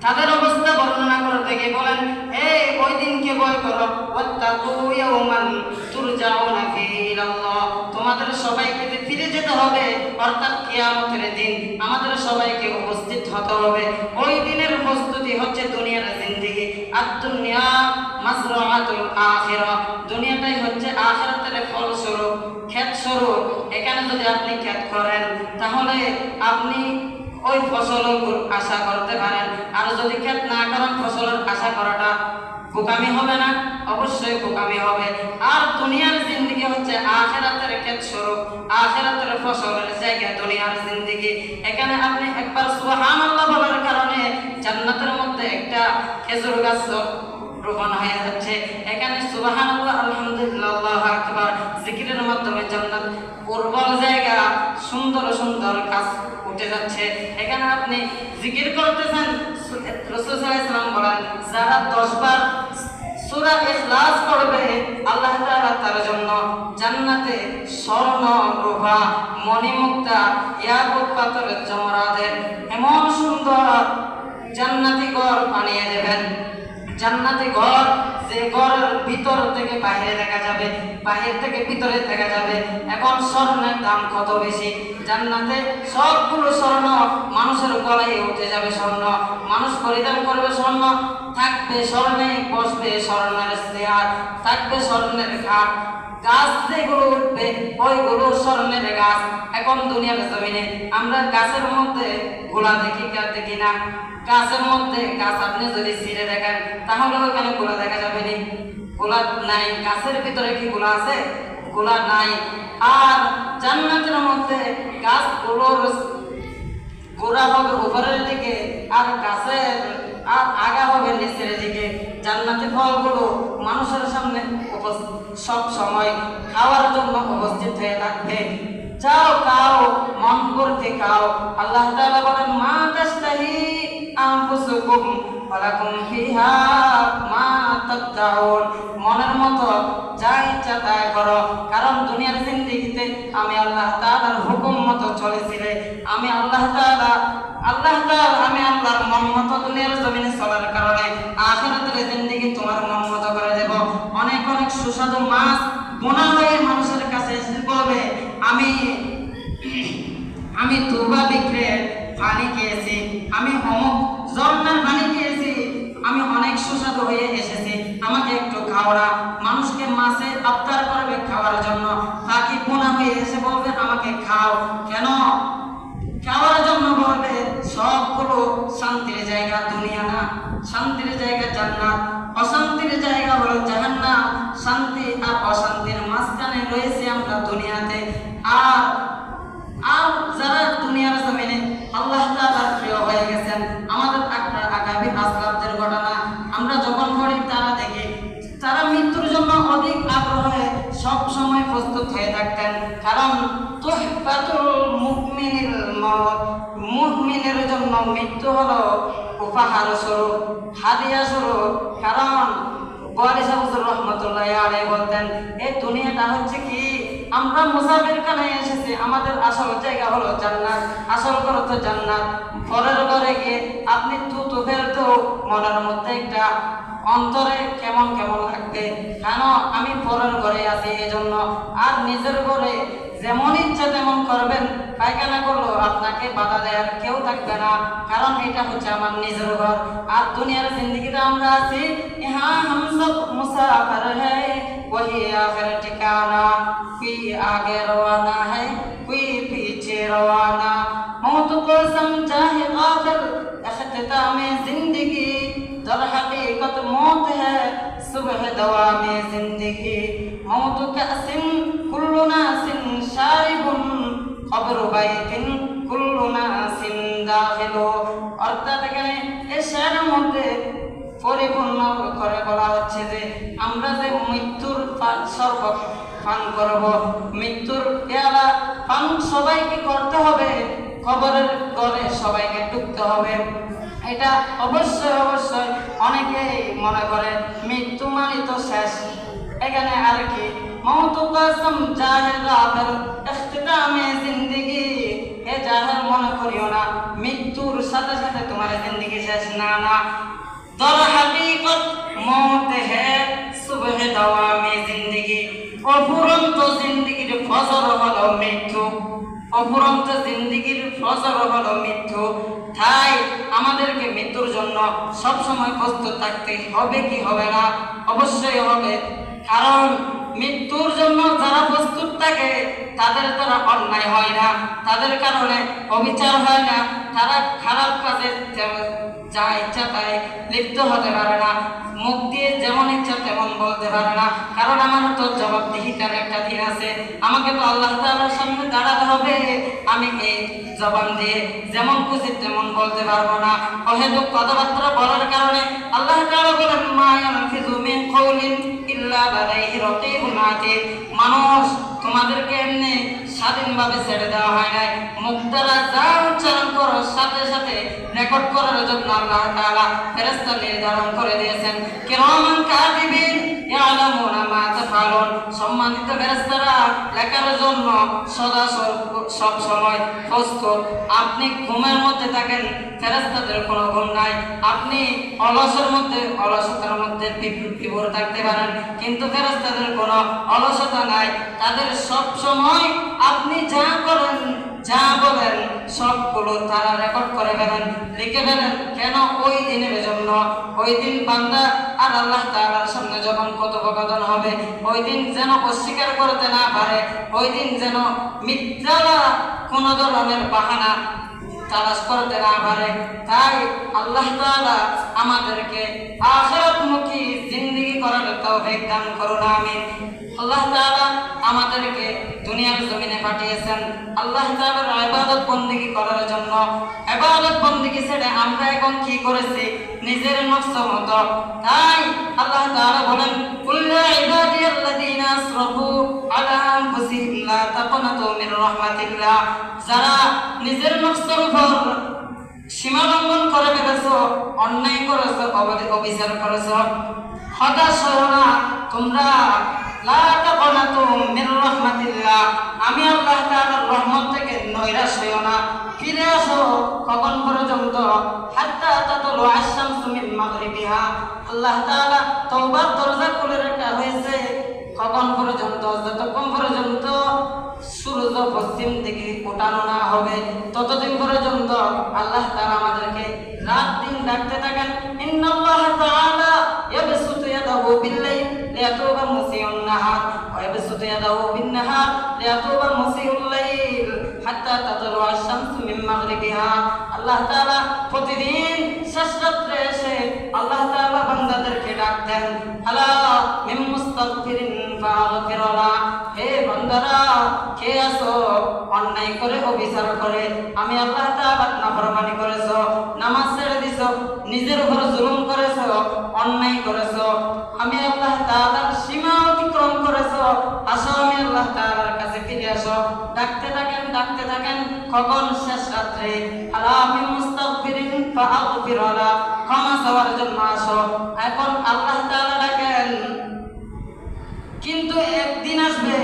তাদের অবস্থা বর্ণনা করতে গিয়ে বলেন এই ওই দিনকে ভয় করো ওয়াত্তাকু ইয়াওমান তুরজাউনা ফীহি ইলাল্লাহ তোমাদের সবাইকে ফিরে যেতে হবে অর্থাৎ কিয়ামতের দিন আমাদের সবাইকে উপস্থিত হতে হবে ওই দিনের প্রস্তুতি হচ্ছে দুনিয়ার জিন্দেগি আর দুনিয়া মাযরাআতুল আখিরা দুনিয়াটাই হচ্ছে আখিরাতের ফলস্বরূপ ক্ষেত স্বরূপ এখানে যদি আপনি ক্ষেত করেন তাহলে আপনি ওই ফসলের আশা করতে পারেন আর যদি ক্ষেত না করেন ফসলের আশা করাটা বোকামি হবে না অবশ্যই বোকামি হবে আর দুনিয়ার জিন্দেগি হচ্ছে আখিরাতের ক্ষেত স্বরূপ আখিরাতের ফসলের জায়গা দুনিয়ার জিন্দেগি এখানে আপনি একবার সুবহানাল্লাহ বলার কারণে জান্নাতের মধ্যে একটা খেজুর গাছ রোপণ হয়ে যাচ্ছে এখানে সুবহানাল্লাহ আলহামদুলিল্লাহ আল্লাহু আকবার জিকিরের মাধ্যমে জান্নাত উর্বর জায়গা সুন্দর সুন্দর গাছ উঠে যাচ্ছে এখানে আপনি জিকির করতেছেন রাসূল সাল্লাল্লাহু আলাইহি ওয়াসাল্লাম বলেন যারা 10 বার সূরা ইখলাস পড়বে আল্লাহ তাআলা তার জন্য জান্নাতে স্বর্ণ রূপা মণিমুক্তা ইয়াকুত পাথরের জমরাদের এমন সুন্দর জান্নাতি ঘর বানিয়ে দেবেন জান্নাতি ঘর যে ঘরের ভিতর থেকে বাইরে দেখা যাবে বাইরে থেকে ভিতরে দেখা যাবে এখন স্বর্ণের দাম কত বেশি জান্নাতে সবগুলো স্বর্ণ মানুষের গলায় উঠে যাবে স্বর্ণ মানুষ পরিধান করবে স্বর্ণ থাকবে স্বর্ণে বসবে স্বর্ণের চেয়ার থাকবে স্বর্ণের খাট গাছ যেগুলো উঠবে ওইগুলো স্বর্ণের গাছ এখন দুনিয়ার জমিনে আমরা গাছের মধ্যে গোলা দেখি না গাছের মধ্যে গাছ আপনি যদি ছিঁড়ে দেখেন তাহলে ওইখানে গোলা দেখা যাবে না গোলা নাই গাছের ভিতরে কি গোলা আছে গোলা নাই আর জান্নাতের মধ্যে গাছগুলোর গোড়া হবে উপরের দিকে আর গাছের আর আগা হবে নিচের দিকে জান্নাতি ফলগুলো মানুষের সামনে সব সময় খাওয়ার জন্য উপস্থিত হয়ে থাকবে যাও খাও মন করতে খাও আল্লাহ তাআলা বলেন মা তাশতাহি আনফুসুকুম ওয়ালাকুম ফিহা মা তাদউন মনের মতো যা ইচ্ছা তাই করো কারণ দুনিয়ার জিন্দেগিতে আমি আল্লাহ তাআলার হুকুম মতো চলেছিলে আমি আল্লাহ তাআলা আমি আল্লাহর মন মতো দুনিয়ার জমিনে চলার কারণে আখিরাতের জিন্দেগি তোমার মন মতো করে দেব অনেক অনেক সুস্বাদু মাছ বোনা হয়ে মানুষের কাছে এসে বলবে আমি তুবা বিক্রে পানি খেয়েছি আমি অমুক ঝর্ণার পানি খেয়েছি আমি অনেক সুস্বাদু হয়ে এসেছি আমাকে একটু খাওয়া মানুষকে মাছে আবদার করবে খাওয়ার জন্য পাখি বোনা হয়ে এসে বলবে আমাকে খাও কেন খাওয়ার জন্য বলবে সবগুলো শান্তির জায়গা দুনিয়া না শান্তির জায়গা জান্নাত অশান্তির জায়গা হলো জাহান্নাম শান্তি আর অশান্তির মাঝখানে রয়েছে আমরা দুনিয়াতে আর যারা দুনিয়ার জমিনে আল্লাহ তাআলার প্রিয় হয়ে গেছেন আমাদের আগামী আসলাফদের ঘটনা আমরা যখন পড়ি তারা দেখি তারা মৃত্যুর জন্য অধিক আগ্রহে সব সময় প্রস্তুত হয়ে থাকতেন কারণ তুহফাতুল মুমিনিল মউত মুমিনের জন্য মৃত্যু হলো উপহার স্বরূপ হাদিয়া স্বরূপ কারণ ওয়ালি শাহ হুজুর রহমাতুল্লাহি আলাইহি বলতেন, এই দুনিয়াটা হচ্ছে কি, আমরা মুসাফির খানায় এসেছি, আমাদের আসল জায়গা হলো জান্নাত, আসল ঘর তো জান্নাত। পরের ঘরে গিয়ে আপনি থুতু ফেলতো মনের মধ্যে একটা অন্তরে কেমন কেমন লাগবে, কেন আমি পরের ঘরে আছি এজন্য। আর নিজের ঘরে যেমন ইচ্ছা তেমন করবেন, পায়খানা করলো আপনাকে বাধা দেওয়ার কেউ থাকবে না, কারণ এটা হচ্ছে আমার নিজের ঘর। আর দুনিয়ার জিন্দগিতে আমরা আছি, ইহা হাম সব মুসাফির হ্যায় वही आखिर ठिकाना, कोई आगे रवाना है कोई पीछे रवाना। मौत को समझा है गाफिल इख्तिताम जिंदगी, दर हकीकत मौत है सुबह दवाम जिंदगी। मौत कअसिन कुल्लु नासिन शारिबुन, कब्र बैतिन कुल्लु नासिन दाखिलु। অর্থাৎ এখানে এই শেয়ারের মধ্যে পরিপূর্ণ করে বলা হচ্ছে যে আমরা যে মৃত্যুর শরবত পান করব, মৃত্যুর পেয়ালা পান সবাইকে করতে হবে, কবরের ঘরে সবাইকে ঢুকতে হবে। এটা অবশ্যই অবশ্যই অনেকেই মনে করে মৃত্যু মানে তো শেষ, এখানে আর কি মওত কসম জাহেল গাফিল ইখতিতামে জিন্দেগি। এ জাহেল মনে করিও না মৃত্যুর সাথে সাথে তোমার জিন্দেগি শেষ, না না। दर हकीकत मौत है सुबह दवामे जिंदगी, অফুরন্ত জিন্দেগির ফজর হলো মৃত্যু, অফুরন্ত জিন্দেগির ফজর হলো মৃত্যু। তাই আমাদেরকে মৃত্যুর জন্য সব সময় প্রস্তুত থাকতে হবে, কি হবে না? অবশ্যই হবে, কারণ মৃত্যুর জন্য যারা প্রস্তুত থাকে তাদের দ্বারা অন্যায় হয় না, তাদের কারণে অবিচার হয় না, তারা খারাপ কাজে যা ইচ্ছা তাই লিপ্ত হতে পারে না, মুখ দিয়ে যেমন ইচ্ছা তেমন বলতে পারে না, কারণ আমার তো জবাবদিহিতার একটা দিন আছে, আমাকে তো আল্লাহ তাআলার সামনে দাঁড়াতে হবে। আমি এই জবান দিয়ে যেমন খুশি তেমন বলতে পারবো না। অহেতুক কথাবার্তা বলার কারণে আল্লাহ তাআলা বলেন, মা ইয়ানফিযু মিন কাওলিন ইল্লা লাদাইহি রাকীবুন আতীদ। মানুষ তোমাদেরকে এমনি স্বাধীনভাবে ছেড়ে দেওয়া হয় নাই, মুখ দ্বারা যা উচ্চারণ করো সাথে সাথে রেকর্ড করার জন্য আল্লাহ তাআলা ফেরেশতা নির্ধারণ করে দিয়েছেন, কিরামান কাতিবিন ইয়ালামুনা মা তাফআলুন। সম্মানিত ফেরেশতারা লেখার জন্য সদা সব সময় প্রস্তুত। আপনি ঘুমের মধ্যে থাকেন, ফেরেশতাদের কোনো ঘুম নাই। আপনি অলসতার মধ্যে বিভোর থাকতে পারেন, কিন্তু ফেরেশতাদের কোনো অলসতা নাই। তাদের সব সময় আপনি যা করেন যা বলেন সবগুলো তারা রেকর্ড করে ফেলেন, লিখে ফেলেন। কেন? ওই দিনের জন্য। ওই দিন বান্দা আর আল্লাহ তাআলার সামনে যখন কথোপকথন হবে, ওই দিন যেন অস্বীকার করতে না পারে, ওই দিন যেন মিথ্যা কোনো ধরনের বাহানা তালাশ করতে না পারে। তাই আল্লাহ তাআলা আমাদেরকে আখিরাতমুখী জিন্দেগি করার তৌফিক দান করুন, আমিন। আল্লাহ তাআলা আমাদেরকে দুনিয়ার জমিনে পাঠিয়েছেন আল্লাহ তাআলার ইবাদত বندگی করার জন্য। ইবাদত বندگی ছেড়ে আমরা এখন কি করেছি? নিজের নফস মতো। তাই আল্লাহ তাআলা বলেন, কুল ইয়া ইবাদিয়াল্লাযীনা আসরাফু আলা আনফুসিহিম লা তাকনাতু মির রাহমাতিল্লাহ। যারা নিজের নফসের উপর সীমা লঙ্ঘন করে ফেলেছো, অন্যায় করেছো, অবিচার করেছো, হতাশ হও না তোমরা। লা তাকনাতু মির রাহমাতিল্লাহ, আমি আল্লাহ তাআলার রহমত থেকে নৈরাশ হইও না। ফিরে আসো কখন পর্যন্ত? হাত্তা তাতলু আশ-শামসু মিন মাগরিবিহা। আল্লাহ তাআলা তওবার দরজা খুলে রাখা হয়েছে কখন পর্যন্ত? যতক্ষণ পর্যন্ত সূর্য পশ্চিম দিকে ওঠানো না হবে ততদিন পর্যন্ত আল্লাহ তাআলা আমাদেরকে রাত দিন ডাকতে থাকেন। ইন্নাল্লাহ তাআলা ইয়াবসুতু ইয়াদাহু বিল-লাইল লিয়াতুবা মুসিউন নাহার ওয়া ইয়াবসুতু ইয়াদাহু বিন-নাহার লিয়াতুবা মুসিউল লাইল হাত্তা তাতলু আশ-শামসু মিন মাগরিবিহা। আল্লাহ তাআলা প্রতিদিন শেষ রাত্রে এসে আল্লাহ তাআলা বান্দাদেরকে ডাক দেন, আলা মিন মুস্তাগফিরিন ফাগফির লাহ। হে বান্দারা, কে আছো অন্যায় করে অবিচার করে আমি আল্লাহ তাআলার নাফরমানি করেছো, নামাজ ছেড়ে দিছো, নিজের উপর জুলুম করেছো, অন্যায় করেছো, আমি আল্লাহ তাআলার সীমা অতিক্রম করেছো, আসো আমি আল্লাহ তাআলার কাছে ফিরে আসো। ডাকতে থাকেন কখন? শেষ রাত্রে। আলামি মুস্তাগফিরিন ফাআগফির লা, ক্ষমা চাওয়ার জন্য আসো। এখন আল্লাহ তাআলা ডাকেন, কিন্তু একদিন আসবে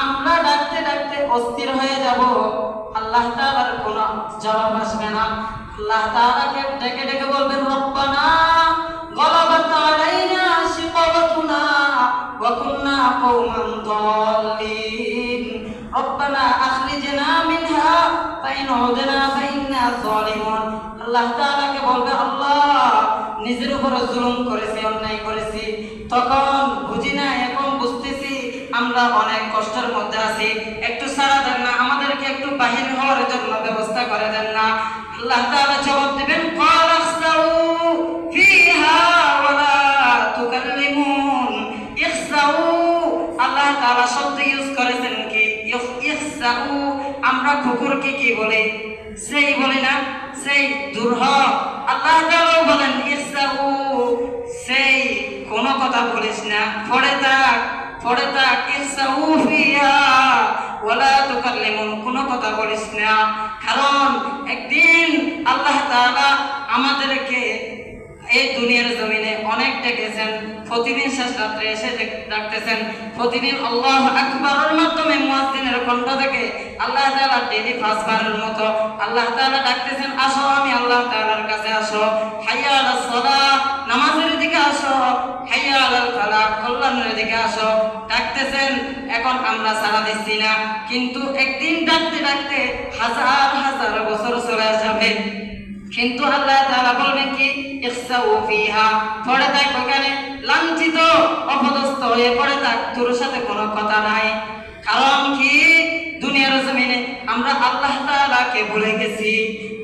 আমরা ডাকতে অস্থির হয়ে যাব, আল্লাহ তাআলার কোনো জবাব আসবে না। আল্লাহ তাআলাকে ডেকে বলবেন, রব্বানা গলাবাত আলাইনা শিকাওয়াতুনা ওয়া কুননা কওমান দাল্লিন রব্বানা আখরিজনা মিনহা ফাইন উদনা ফাইন্না যালিমুন। আল্লাহ তাআলাকে বলবে, আল্লাহ নিজের উপর জুলুম করেছি, অন্যায় করেছি, তখন বুঝি না, এখন বুঝতেছি আমরা অনেক কষ্টের মধ্যে আছি, একটু সাড়া দেন না, আমাদেরকে একটু বাহির হওয়ার জন্য ব্যবস্থা করে দেন না। আল্লাহ তাআলা জবাব দিবেন, ক্বালা ইখসাউ ফিহা ওয়া লা তুকাল্লিমুন। ইখসাউ, আল্লাহ তাআলা শব্দ ইউজ করেছেন কি? ইখসাউ। আমরা কুকুরকে কি বলি? সেই বলি না, সেই দূর হ। আল্লাহ তাআলা বলেন ইখসাউ, সেই কোনো কথা বলিস না, পড়ে থাক। ইখসাউ ফিহা ওয়া লা তুকাল্লিমুন, কোনো কথা বলিস না। কারণ একদিন আল্লাহ তাআলা আমাদেরকে এই দুনিয়ার জমিনে অনেক ডেকেছেন, প্রতিদিন শেষ রাত্রে এসে ডাকতেছেন, প্রতিদিন আল্লাহু আকবারের মাধ্যমে মুয়াজ্জিনের কণ্ঠ থেকে আল্লাহ তাআলা ডেইলি 5 বারের মতো আল্লাহ তাআলা ডাকতেছেন, আসো আমি আল্লাহ তাআলার কাছে আসো, হাইয়া আলাস সালাহ, নামাজের দিকে আসো, হাইয়া আলাল ফালাহ, কল্যাণের দিকে আসো, ডাকতেছেন। এখন আমরা সাড়া দিচ্ছি না, কিন্তু একদিন ডাকতে হাজার বছর চলে যাবে, কিন্তু আল্লাহ তাআলা বলবেন কি? ইখসাউ ফিহা, পড়ে থাক ওখানে, লাঞ্ছিত অপদস্থ হয়ে পড়ে থাক, তোর সাথে কোনো কথা নাই। কারণ কি? দুনিয়ার জমিনে আমরা আল্লাহ তাআলাকে ভুলে গেছি।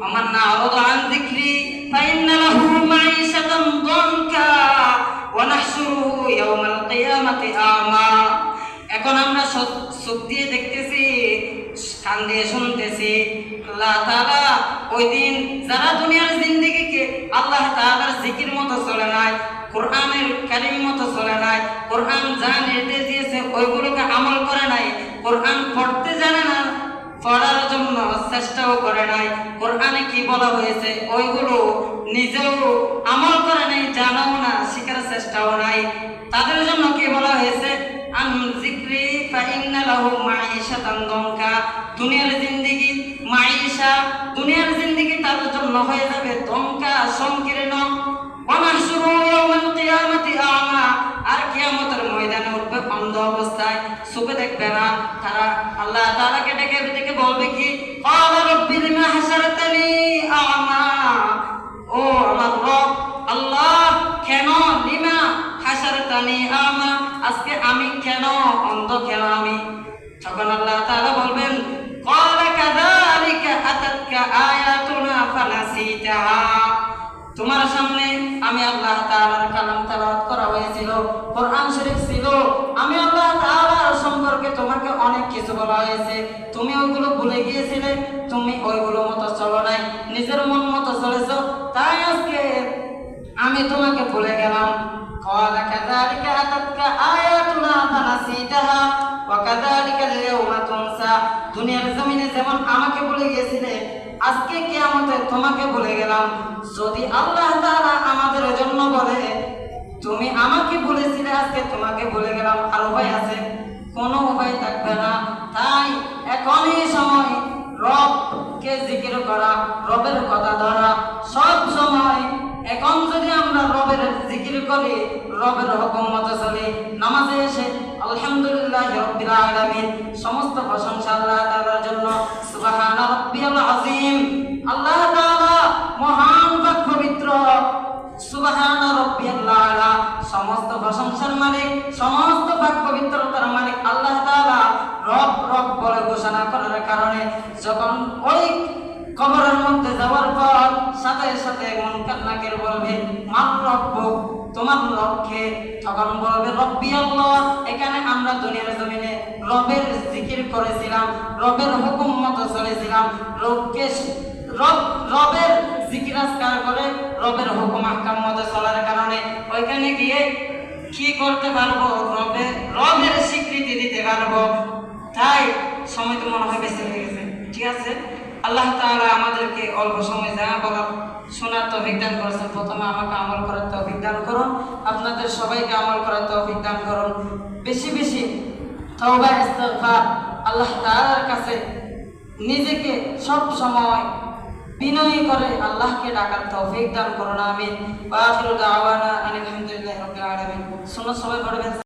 আমার না আরাদা আন যিকরি ফাইন্না লাহু মাঈশাতান দানকা ওয়া নাহশুরুহু ইয়াওমাল কিয়ামাতি আমা। এখন আমরা চোখ দিয়ে দেখতেছি, কান দিয়ে শুনতেছি, আল্লাহ তাআলা ওই দিন যারা দুনিয়ার জিন্দেগিকে আল্লাহ তাআলার জিকির মতো চলে নাই, কোরআনের কারীম মতো চলে নাই, কোরআন যা নির্দেশ দিয়েছে ওইগুলোকে আমল করে নাই, কোরআন পড়তে জানে না, পড়ার জন্য চেষ্টাও করে নাই, কোরআনে কি বলা হয়েছে ওইগুলো নিজেও আমল করে নাই, জানাও না, শিখার চেষ্টাও নাই, তাদের জন্য কি বলা হয়েছে? আন যিকরি ফাইন্না লাহু মাঈশাতান দানকা। দুনিয়ার জিন্দেগি মাঈশা, দুনিয়ার জিন্দেগি তাদের জন্য হয়ে যাবে দনকা, সংকীর্ণ। ওয়া নাহশুরুহু ইয়াওমাল কিয়ামাতি আমা, আর কিয়ামতের ময়দানে উঠবে অন্ধ অবস্থায়, চোখে দেখবে না। তারা আল্লাহ তাআলাকে ডেকে বলবে কি? ক্বালা রাব্বি লিমা হাশারতানি আমা, ও আমার রব আল্লাহ, কেন? লিমা হাশারতানি আমা, আজকে আমি কেন অন্ধ, কেন আমি? তখন আল্লাহ তাআলা বলবেন, ক্বালা কাযালিকা আতাতকা আয়াতুনা ফানাসিতাহা, তোমার সামনে আমি আল্লাহ তাআলার কালাম তেলাওয়াত করা হয়েছিল, কোরআন শরীফ ছিল, আমি আল্লাহ তাআলার সম্পর্কে তোমাকে অনেক কিছু বলা হয়েছে, তুমি ওইগুলো ভুলে গিয়েছিলে, তুমি ওইগুলো মতো চলো নাই, নিজের মন মতো চলেছো, তাই আজকে আমি তোমাকে ভুলে গেলাম। ক্বালা কাযালিকা আতাতকা আয়াতুনা ফানাসিতাহা ওয়া কাযালিকা আল-ইয়াওমা তুনসা, দুনিয়ার জমিনে যেমন আমাকে ভুলে গিয়েছিলে, আজকে কিয়ামতে তোমাকে ভুলে গেলাম। যদি আল্লাহ তাআলা আমাদের জন্য বলে তুমি আমাকে ভুলেছিলে, আজকে তোমাকে ভুলে গেলাম, আর উপায় আছে? কোনো উপায় থাকবে না। তাই এখনই সময় রবকে জিকির করা, রবের কথা ধরা সব সময়। এখন যদি আমরা রবের জিকির করি, রবের হুকুম মতো চলি, নামাজে এসে আলহামদুলিল্লাহি রাব্বিল আলামিন, সমস্ত প্রশংসা আল্লাহ তাআলার জন্য, সুবহান রাব্বিয়াল আযীম, আল্লাহ তাআলা মহান পাক পবিত্র, সুবহান রাব্বিয়াল আলা, সমস্ত প্রশংসার মালিক, সমস্ত পাক পবিত্রতার মালিক আল্লাহ তাআলা রব বলে ঘোষণা করার কারণে যখন ওই কবরের মধ্যে যাওয়ার পর সাথে মুনকার নাকির বলবে, মান রব্বুক, তোমার লক্ষ্যে, তখন বলবে রব্বি আল্লাহ। এখানে আমরা দুনিয়ার জমিনে রবের জিকির করেছিলাম, রবের হুকুম মতো চলেছিলাম, রবের জিকির আজকার করে রবের হুকুম আহকাম মতো চলার কারণে ওইখানে গিয়ে কি করতে পারবো? রবের স্বীকৃতি দিতে পারবো। তাই সময় তো মনে হয় বেঁচে হয়ে গেছে। ঠিক আছে, আল্লাহ তাআলা আমাদেরকে অল্প সময় যা বলার শোনার তৌফিক দান করেছেন। প্রথমে আমাকে আমল করার তৌফিক দান করুন, আপনাদের সবাইকে আমল করার তৌফিক দান করুন। বেশি বেশি তওবা ইস্তিগফার, আল্লাহ তাআলার কাছে নিজেকে সব সময় বিনয়ী করে আল্লাহকে ডাকার তৌফিক দান করুন। আমিন। ওয়া আখিরু দাওয়ানা আনিল হামদুলিল্লাহি রাব্বিল আলামিন। শোনো সবাই পড়বেন।